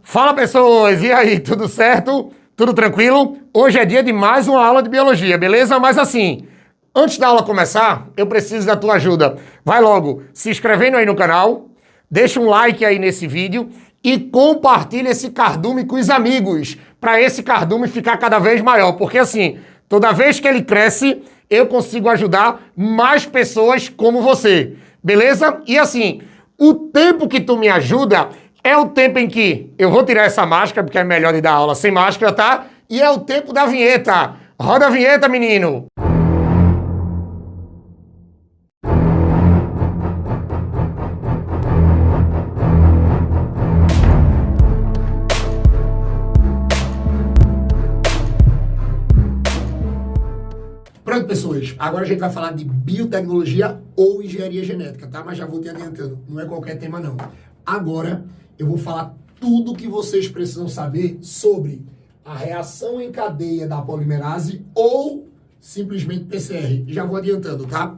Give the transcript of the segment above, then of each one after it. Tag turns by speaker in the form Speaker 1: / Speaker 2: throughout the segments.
Speaker 1: Fala, pessoas! E aí, tudo certo? Tudo tranquilo? Hoje é dia de mais uma aula de biologia, beleza? Mas assim, antes da aula começar, eu preciso da tua ajuda. Vai logo se inscrevendo aí no canal, deixa um like aí nesse vídeo e compartilha esse cardume com os amigos, para esse cardume ficar cada vez maior, porque assim, toda vez que ele cresce, eu consigo ajudar mais pessoas como você, beleza? E assim, o tempo que tu me ajuda é o tempo em que eu vou tirar essa máscara, porque é melhor de dar aula sem máscara, tá? E é o tempo da vinheta. Roda a vinheta, menino! Pronto, pessoas, agora a gente vai falar de biotecnologia ou engenharia genética, tá? Mas já vou te adiantando, não é qualquer tema não. Agora eu vou falar tudo que vocês precisam saber sobre a reação em cadeia da polimerase ou simplesmente PCR. Já vou adiantando, tá?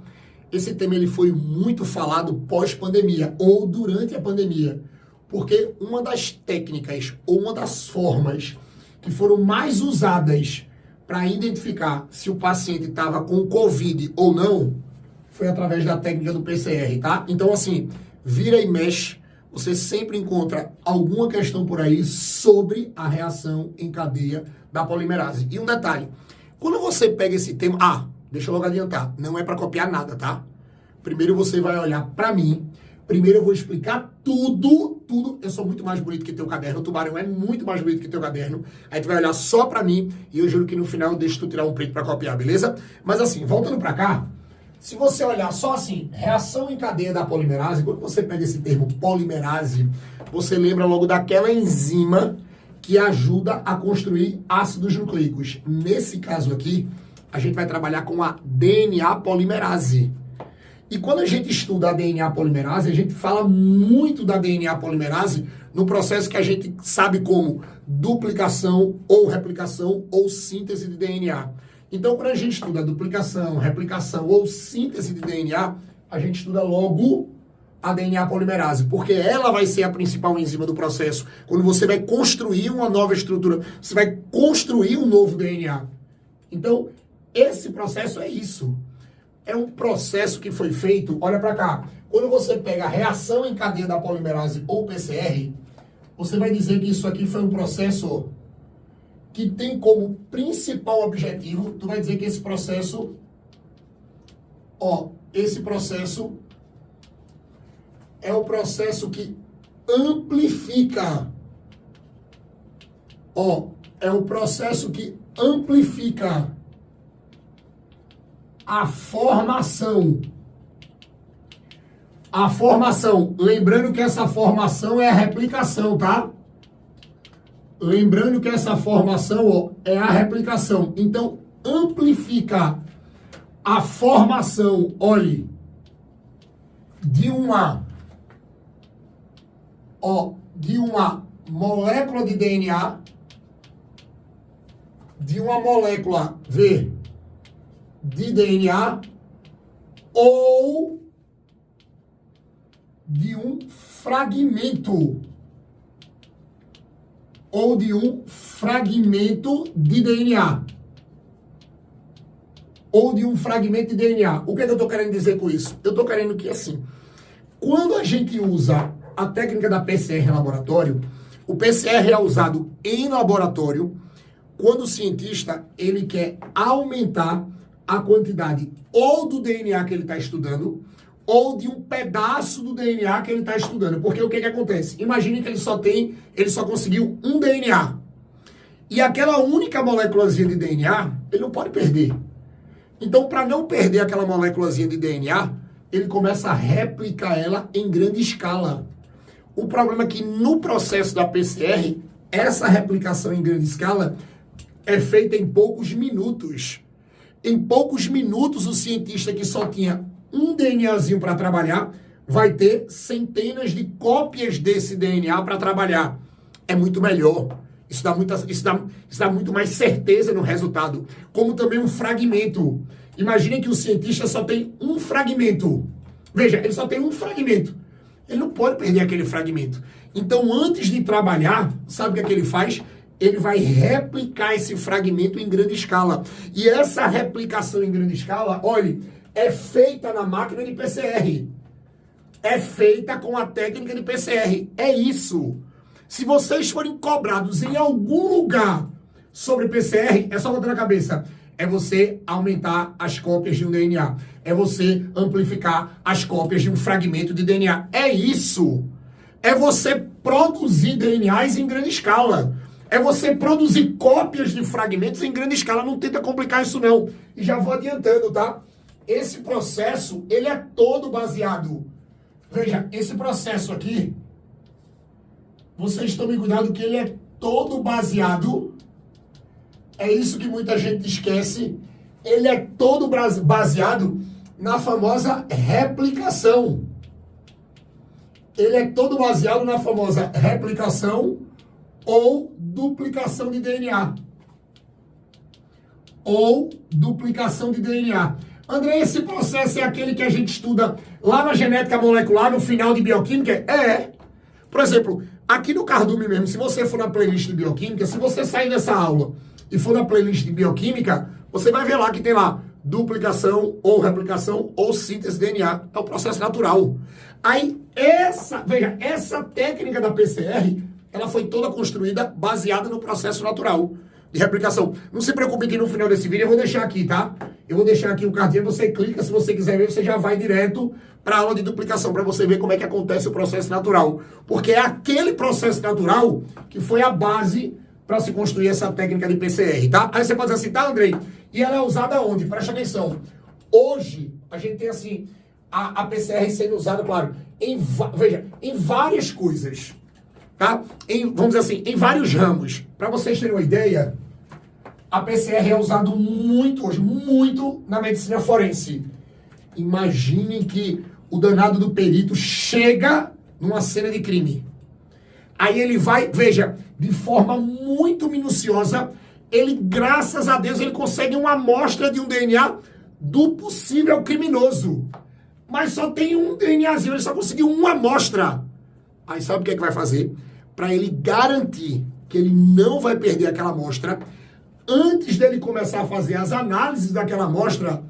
Speaker 1: Esse tema ele foi muito falado pós-pandemia ou durante a pandemia, porque uma das técnicas ou uma das formas que foram mais usadas para identificar se o paciente estava com Covid ou não, foi através da técnica do PCR, tá? Então, assim, vira e mexe, você sempre encontra alguma questão por aí sobre a reação em cadeia da polimerase. E um detalhe, quando você pega esse tema... deixa eu logo adiantar, não é para copiar nada, tá? Primeiro você vai olhar para mim, primeiro eu vou explicar tudo. Eu sou muito mais bonito que teu caderno, o Tubarão é muito mais bonito que teu caderno. Aí tu vai olhar só pra mim e eu juro que no final eu deixo tu tirar um print pra copiar, beleza? Mas assim, voltando pra cá, se você olhar só assim, reação em cadeia da polimerase, quando você pega esse termo polimerase, você lembra logo daquela enzima que ajuda a construir ácidos nucleicos. Nesse caso aqui, a gente vai trabalhar com a DNA polimerase. E quando a gente estuda a DNA polimerase, a gente fala muito da DNA polimerase no processo que a gente sabe como duplicação ou replicação ou síntese de DNA. Então, quando a gente estuda duplicação, replicação ou síntese de DNA, a gente estuda logo a DNA polimerase, porque ela vai ser a principal enzima do processo. Quando você vai construir uma nova estrutura, você vai construir um novo DNA. Então, esse processo é isso. É um processo que foi feito, olha para cá, quando você pega a reação em cadeia da polimerase ou PCR, você vai dizer que isso aqui foi um processo que tem como principal objetivo, tu vai dizer que esse processo, esse processo é o processo que amplifica, é o processo que amplifica a formação. A formação. Lembrando que essa formação é a replicação, tá? Lembrando que essa formação, é a replicação. Então, amplifica a formação, olhe, de uma molécula de DNA, de uma molécula, de DNA ou de um fragmento de DNA ou de um fragmento de DNA. O que é que eu estou querendo dizer com isso? Eu estou querendo que assim, quando a gente usa a técnica da PCR em laboratório, o PCR é usado em laboratório quando o cientista ele quer aumentar a quantidade ou do DNA que ele está estudando, ou de um pedaço do DNA que ele está estudando. Porque o que acontece? Imagine que ele só conseguiu um DNA. E aquela única moléculazinha de DNA, ele não pode perder. Então, para não perder aquela moléculazinha de DNA, ele começa a replicar ela em grande escala. O problema é que no processo da PCR, essa replicação em grande escala é feita em poucos minutos. Em poucos minutos, o cientista que só tinha um DNAzinho para trabalhar vai ter centenas de cópias desse DNA para trabalhar. É muito melhor. Isso dá muito mais certeza no resultado. Como também um fragmento. Imagine que o cientista só tem um fragmento. Veja, ele só tem um fragmento. Ele não pode perder aquele fragmento. Então, antes de trabalhar, sabe o que é que ele faz? Ele vai replicar esse fragmento em grande escala. E essa replicação em grande escala, olhe, é feita na máquina de PCR. É feita com a técnica de PCR. É isso. Se vocês forem cobrados em algum lugar sobre PCR, é só botar na cabeça. É você aumentar as cópias de um DNA. É você amplificar as cópias de um fragmento de DNA. É isso. É você produzir DNAs em grande escala. É você produzir cópias de fragmentos em grande escala. Não tenta complicar isso não. E já vou adiantando, tá? Esse processo, ele é todo baseado. Veja, esse processo aqui, vocês tomem cuidado que ele é todo baseado. É isso que muita gente esquece. Ele é todo baseado na famosa replicação. Ele é todo baseado na famosa replicação ou duplicação de DNA. Ou duplicação de DNA. André, esse processo é aquele que a gente estuda lá na genética molecular, no final de bioquímica? É. Por exemplo, aqui no Cardume mesmo, se você for na playlist de bioquímica, se você sair dessa aula e for na playlist de bioquímica, você vai ver lá que tem lá duplicação ou replicação ou síntese de DNA. É o processo natural. Aí, essa técnica da PCR, ela foi toda construída baseada no processo natural de replicação. Não se preocupe que no final desse vídeo eu vou deixar aqui, tá? Eu vou deixar aqui o cardinho, você clica, se você quiser ver, você já vai direto para a aula de duplicação, para você ver como é que acontece o processo natural. Porque é aquele processo natural que foi a base para se construir essa técnica de PCR, tá? Aí você pode dizer assim, tá, Andrei? E ela é usada onde? Presta atenção. Hoje, a gente tem assim, a PCR sendo usada, claro, em várias coisas. Tá? Vamos dizer assim, em vários ramos. Para vocês terem uma ideia, a PCR é usada muito hoje, muito na medicina forense. Imaginem que o danado do perito chega numa cena de crime. Aí ele vai, veja, de forma muito minuciosa, ele, graças a Deus, ele consegue uma amostra de um DNA do possível criminoso. Mas só tem um DNAzinho, ele só conseguiu uma amostra. Aí sabe o que é que vai fazer? Para ele garantir que ele não vai perder aquela amostra, antes dele começar a fazer as análises daquela amostra,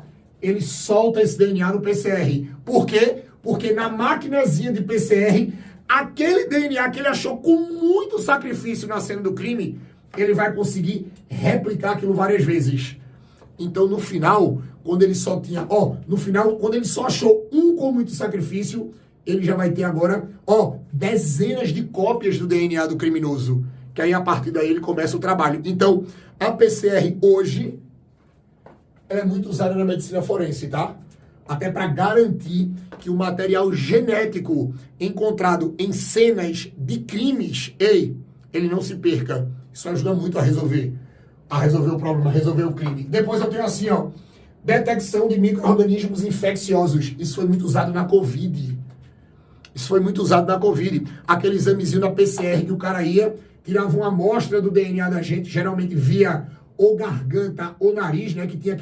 Speaker 1: ele solta esse DNA no PCR. Por quê? Porque na maquinazinha de PCR, aquele DNA que ele achou com muito sacrifício na cena do crime, ele vai conseguir replicar aquilo várias vezes. Então, no final, quando ele só tinha... quando ele só achou um com muito sacrifício, ele já vai ter agora, dezenas de cópias do DNA do criminoso. Que aí, a partir daí, ele começa o trabalho. Então, a PCR hoje é muito usada na medicina forense, tá? Até para garantir que o material genético encontrado em cenas de crimes, ele não se perca. Isso ajuda muito a resolver o problema, a resolver o crime. Depois eu tenho assim, detecção de micro-organismos infecciosos. Isso foi muito usado na Covid. Aquele examezinho da PCR que o cara ia, tirava uma amostra do DNA da gente, geralmente via ou garganta ou nariz, né? Que tinha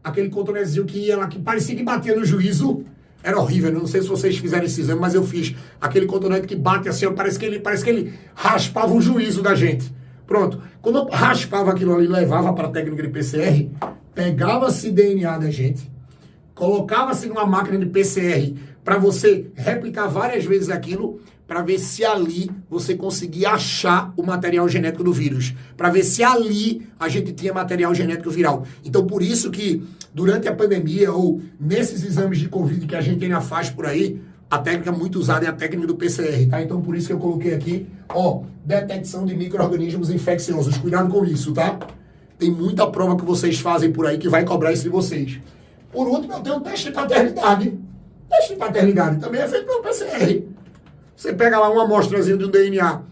Speaker 1: aquele contornezinho que ia lá, que parecia que batia no juízo. Era horrível, não sei se vocês fizeram esse exame, mas eu fiz. Aquele contornete que bate assim, parece que ele raspava o juízo da gente. Pronto. Quando eu raspava aquilo ali, levava para a técnica de PCR, pegava-se DNA da gente, colocava-se numa máquina de PCR para você replicar várias vezes aquilo, para ver se ali você conseguia achar o material genético do vírus, para ver se ali a gente tinha material genético viral. Então, por isso que durante a pandemia ou nesses exames de Covid que a gente ainda faz por aí, a técnica muito usada é a técnica do PCR, tá? Então, por isso que eu coloquei aqui, detecção de micro-organismos infecciosos. Cuidado com isso, tá? Tem muita prova que vocês fazem por aí que vai cobrar isso de vocês. Por último, eu tenho um teste de paternidade. Teste de paternidade também é feito pelo PCR. Você pega lá uma amostrazinha do DNA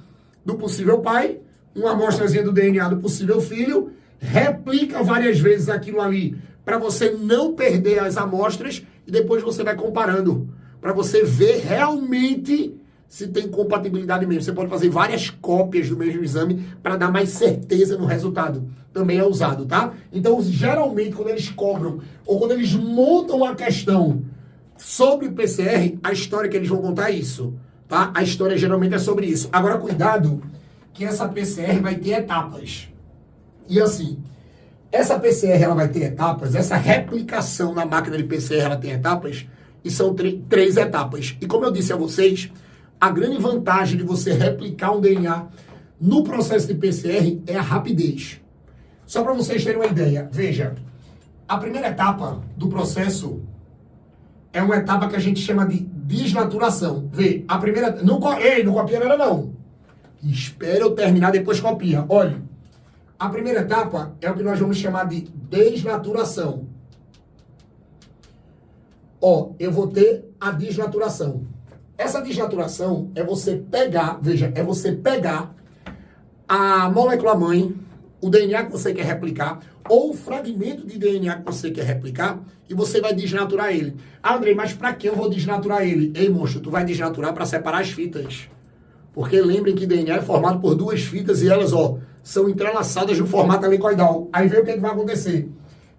Speaker 1: do possível pai, uma amostrazinha do DNA do possível filho, replica várias vezes aquilo ali para você não perder as amostras e depois você vai comparando para você ver realmente se tem compatibilidade mesmo. Você pode fazer várias cópias do mesmo exame para dar mais certeza no resultado. Também é usado, tá? Então, geralmente, quando eles cobram ou quando eles montam a questão Sobre o PCR, a história que eles vão contar é isso, tá? A história geralmente é sobre isso. Agora, cuidado, que essa PCR vai ter etapas. E assim, essa PCR ela vai ter etapas, essa replicação na máquina de PCR ela tem etapas, e são três etapas. E como eu disse a vocês, a grande vantagem de você replicar um DNA no processo de PCR é a rapidez. Só para vocês terem uma ideia, veja, a primeira etapa do processo é uma etapa que a gente chama de desnaturação. Vê, a primeira... Não copia nada não. Espera eu terminar, depois copia. Olha, a primeira etapa é o que nós vamos chamar de desnaturação. Ó, eu vou ter a desnaturação. Essa desnaturação é você pegar, veja, é você pegar a molécula-mãe, o DNA que você quer replicar, ou o fragmento de DNA que você quer replicar, e você vai desnaturar ele. Ah, Andrei, mas para que eu vou desnaturar ele? Ei, monstro, tu vai desnaturar para separar as fitas. Porque lembrem que DNA é formado por duas fitas e elas, ó, são entrelaçadas no formato helicoidal. Aí vê o que vai acontecer.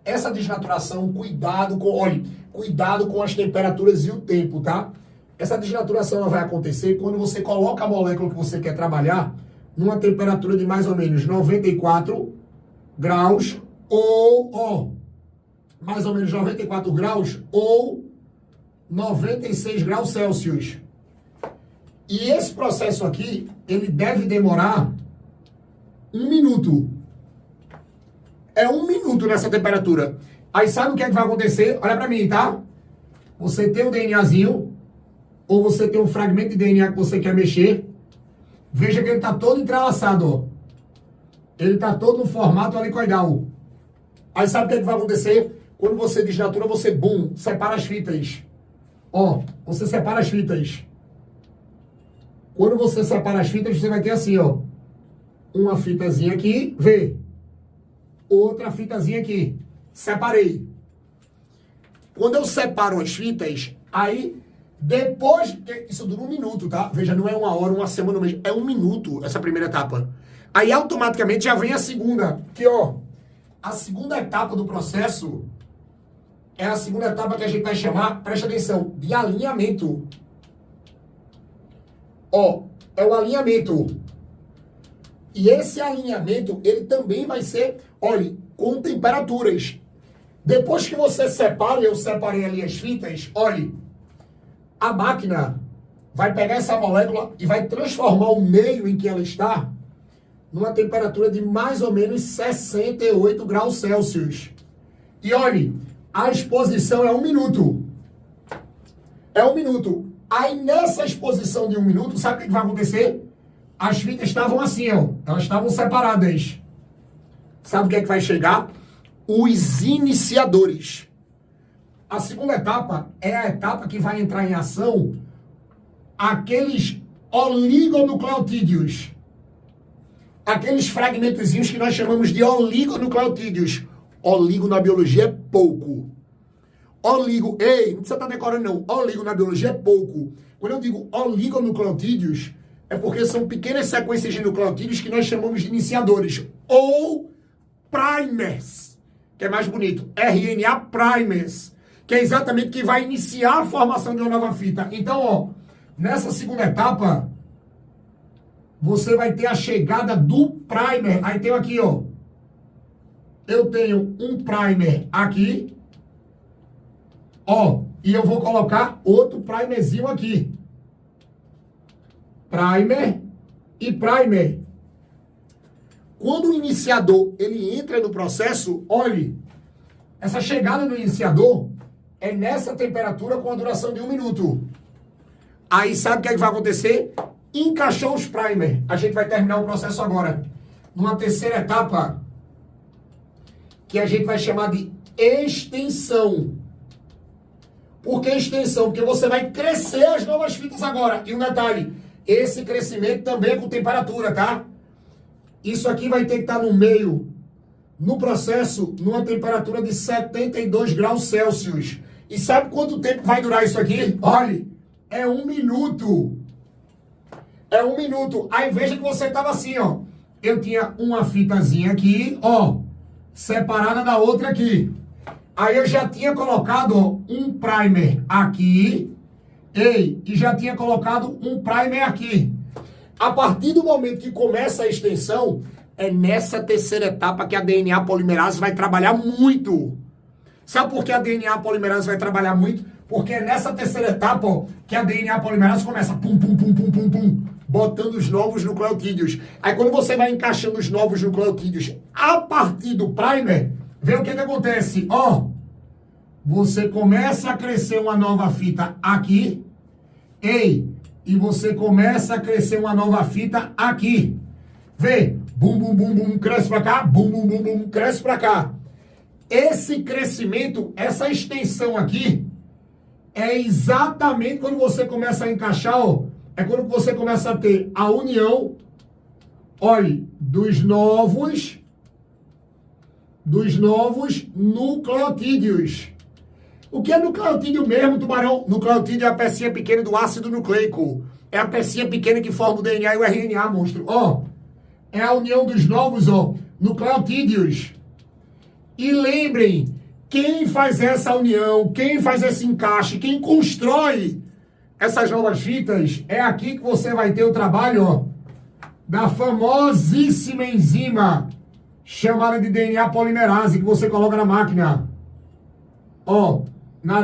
Speaker 1: Essa desnaturação, cuidado com as temperaturas e o tempo, tá? Essa desnaturação ela vai acontecer quando você coloca a molécula que você quer trabalhar numa temperatura de mais ou menos 94 graus ou, ó, mais ou menos 94 graus ou 96 graus Celsius. E esse processo aqui, ele deve demorar 1 minuto. É 1 minuto nessa temperatura. Aí sabe o que é que vai acontecer? Olha pra mim, tá? Você tem um DNAzinho, ou você tem um fragmento de DNA que você quer mexer. Veja que ele tá todo entrelaçado, ó. Ele tá todo no formato helicoidal. Aí sabe o que é que vai acontecer? Quando você desnatura, você, bum, separa as fitas. Ó, você separa as fitas. Quando você separa as fitas, você vai ter assim, ó. Uma fitazinha aqui, vê. Outra fitazinha aqui. Separei. Quando eu separo as fitas, aí, depois... Isso dura 1 minuto, tá? Veja, não é 1 hora, 1 semana, um mês. É 1 minuto essa primeira etapa. Aí, automaticamente, já vem a segunda. Que, ó, a segunda etapa do processo é a segunda etapa que a gente vai chamar, presta atenção, de alinhamento. Ó, é o alinhamento. E esse alinhamento, ele também vai ser, olha, com temperaturas. Depois que você separa, eu separei ali as fitas, olha, a máquina vai pegar essa molécula e vai transformar o meio em que ela está numa temperatura de mais ou menos 68 graus Celsius. E olha, a exposição é 1 minuto. É 1 minuto. Aí nessa exposição de 1 minuto, sabe o que vai acontecer? As fitas estavam assim, ó. Elas estavam separadas. Sabe o que é que vai chegar? Os iniciadores. A segunda etapa é a etapa que vai entrar em ação aqueles oligonucleotídeos. Aqueles fragmentozinhos que nós chamamos de oligonucleotídeos. Oligo na biologia é pouco. Oligo, ei, não precisa estar decorando não. Oligo na biologia é pouco. Quando eu digo oligonucleotídeos, é porque são pequenas sequências de nucleotídeos que nós chamamos de iniciadores. Ou primers, que é mais bonito. RNA primers, que é exatamente o que vai iniciar a formação de uma nova fita. Então, ó, nessa segunda etapa, você vai ter a chegada do primer. Aí tem aqui, ó. Eu tenho um primer aqui. Ó, e eu vou colocar outro primerzinho aqui. Primer e primer. Quando o iniciador ele entra no processo, olhe, essa chegada do iniciador é nessa temperatura com a duração de 1 minuto. Aí sabe o que é que vai acontecer? Encaixou os primer. A gente vai terminar o processo agora. Numa terceira etapa, que a gente vai chamar de extensão. Por que extensão? Porque você vai crescer as novas fitas agora. E um detalhe, esse crescimento também é com temperatura, tá? Isso aqui vai ter que estar no meio, no processo, numa temperatura de 72 graus Celsius. E sabe quanto tempo vai durar isso aqui? Olha, é 1 minuto. É 1 minuto. Aí veja que você estava assim, ó. Eu tinha uma fitazinha aqui, ó, separada da outra aqui. Aí eu já tinha colocado ó, um primer aqui. E já tinha colocado um primer aqui. A partir do momento que começa a extensão, é nessa terceira etapa que a DNA polimerase vai trabalhar muito. Sabe por que a DNA polimerase vai trabalhar muito? Porque é nessa terceira etapa ó, que a DNA polimerase começa pum, pum, pum, pum, pum, pum, botando os novos nucleotídeos. Aí quando você vai encaixando os novos nucleotídeos a partir do primer, vê o que acontece. Ó, você começa a crescer uma nova fita aqui. E você começa a crescer uma nova fita aqui. Vê, bum, bum, bum, bum, cresce pra cá, bum, bum, bum, bum, cresce pra cá. Esse crescimento, essa extensão aqui, é exatamente quando você começa a encaixar, ó, é quando você começa a ter a união, olhe, dos novos nucleotídeos. O que é nucleotídeo mesmo, tubarão? Nucleotídeo é a pecinha pequena do ácido nucleico. É a pecinha pequena que forma o DNA e o RNA, monstro. Ó, é a união dos novos, ó, nucleotídeos. E lembrem, quem faz essa união, quem faz esse encaixe, quem constrói essas novas fitas, é aqui que você vai ter o trabalho, ó, da famosíssima enzima chamada de DNA polimerase, que você coloca na máquina. Ó,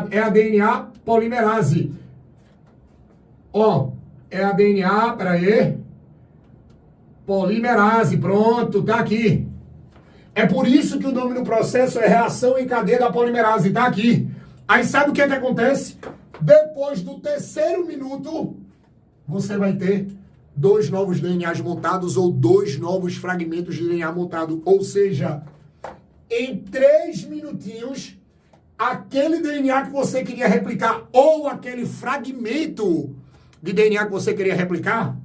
Speaker 1: é a DNA polimerase. Ó, é a DNA, peraí, polimerase, pronto, tá aqui. É por isso que o nome do processo é reação em cadeia da polimerase, tá aqui. Aí sabe o que é que acontece? Depois do terceiro minuto, você vai ter 2 novos DNAs montados ou 2 novos fragmentos de DNA montado. Ou seja, em 3 minutinhos, aquele DNA que você queria replicar ou aquele fragmento de DNA que você queria replicar,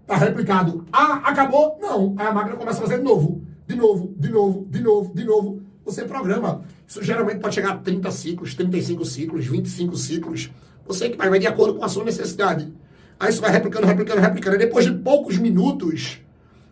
Speaker 1: tá replicado. Ah, acabou? Não. Aí a máquina começa a fazer de novo. De novo, de novo, de novo, de novo. Você programa. Isso geralmente pode chegar a 30 ciclos, 35 ciclos, 25 ciclos. Você que vai de acordo com a sua necessidade. Aí isso vai replicando, replicando, replicando. E depois de poucos minutos,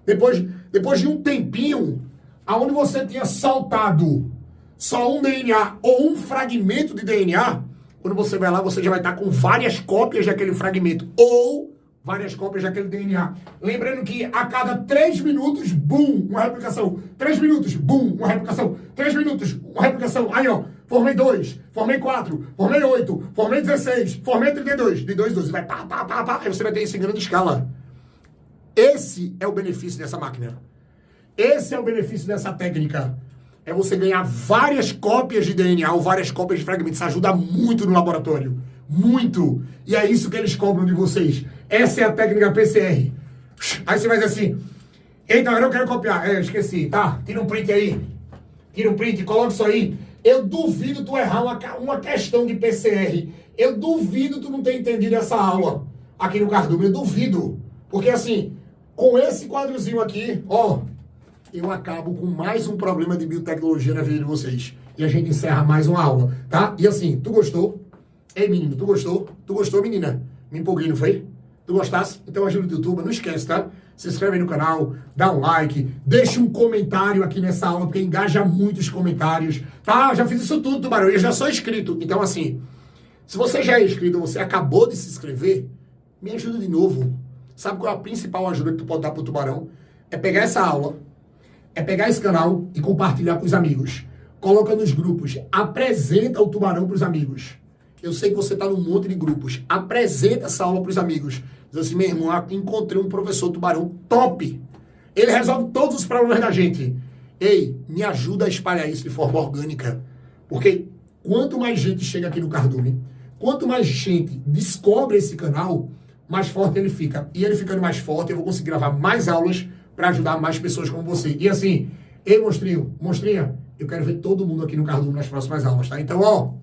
Speaker 1: depois de um tempinho, aonde você tinha saltado só um DNA ou um fragmento de DNA, quando você vai lá, você já vai estar com várias cópias daquele fragmento ou várias cópias daquele DNA. Lembrando que a cada 3 minutos, bum, uma replicação. 3 minutos, bum, uma replicação. 3 minutos, uma replicação. Aí, ó, formei 2, formei 4, formei 8, formei 16, formei 32. De 2 em 2, vai pá, pá, pá, pá. Aí você vai ter isso em grande escala. Esse é o benefício dessa máquina. Esse é o benefício dessa técnica. É você ganhar várias cópias de DNA ou várias cópias de fragmentos. Isso ajuda muito no laboratório. Muito. E é isso que eles cobram de vocês. Essa é a técnica PCR. Aí você vai dizer assim, eita, agora eu quero copiar. É, eu esqueci. Tá, tira um print aí. Tira um print, coloca isso aí. Eu duvido tu errar uma questão de PCR. Eu duvido tu não ter entendido essa aula aqui no Cardume. Eu duvido. Porque assim, com esse quadrozinho aqui, ó, eu acabo com mais um problema de biotecnologia na vida de vocês. E a gente encerra mais uma aula, tá? E assim, tu gostou? Ei, menino, tu gostou? Tu gostou, menina? Me empolguei, não foi? Tu gostasse? Então ajuda o YouTube, não esquece, tá? Se inscreve aí no canal, dá um like, deixa um comentário aqui nessa aula, porque engaja muito os comentários. Tá, eu já fiz isso tudo, Tubarão, e eu já sou inscrito. Então assim, se você já é inscrito, você acabou de se inscrever, me ajuda de novo. Sabe qual é a principal ajuda que tu pode dar pro Tubarão? É pegar essa aula, é pegar esse canal e compartilhar com os amigos. Coloca nos grupos, apresenta o Tubarão pros amigos. Eu sei que você está num monte de grupos. Apresenta essa aula para os amigos. Diz assim, meu irmão, encontrei um professor Tubarão top. Ele resolve todos os problemas da gente. Ei, me ajuda a espalhar isso de forma orgânica. Porque quanto mais gente chega aqui no Cardume, quanto mais gente descobre esse canal, mais forte ele fica. E ele ficando mais forte, eu vou conseguir gravar mais aulas para ajudar mais pessoas como você. E assim, ei, monstrinha, eu quero ver todo mundo aqui no Cardume nas próximas aulas, tá? Então, ó,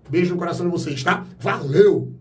Speaker 1: beijo no coração de vocês, tá? Valeu!